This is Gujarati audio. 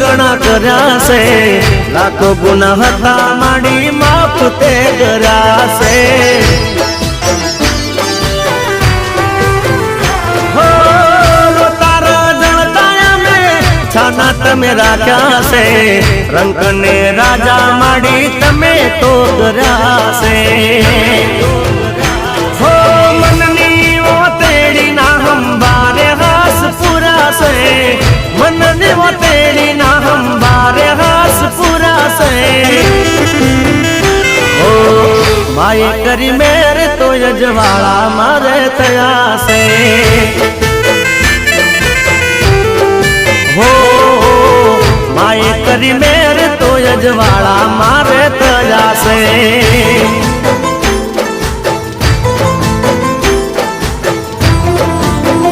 ઘણા કર્યા છે, લાખો ગુના હતા માડી માફ તે કર્યા છે। છાના તમે રાખ્યા છે, રંક ને રાજા માડી તમે તો કર્યા છે। હો મનની ઓતેડી ના હંબારે હાસ પૂરા છે, મનની ઓતેડી ના હંબારે હાસ પૂરા છે। હો માય કરી મેર તો યજવાળા મારે થયા છે। हो माए करी मेर तो यजवाड़ा मारे तजा से।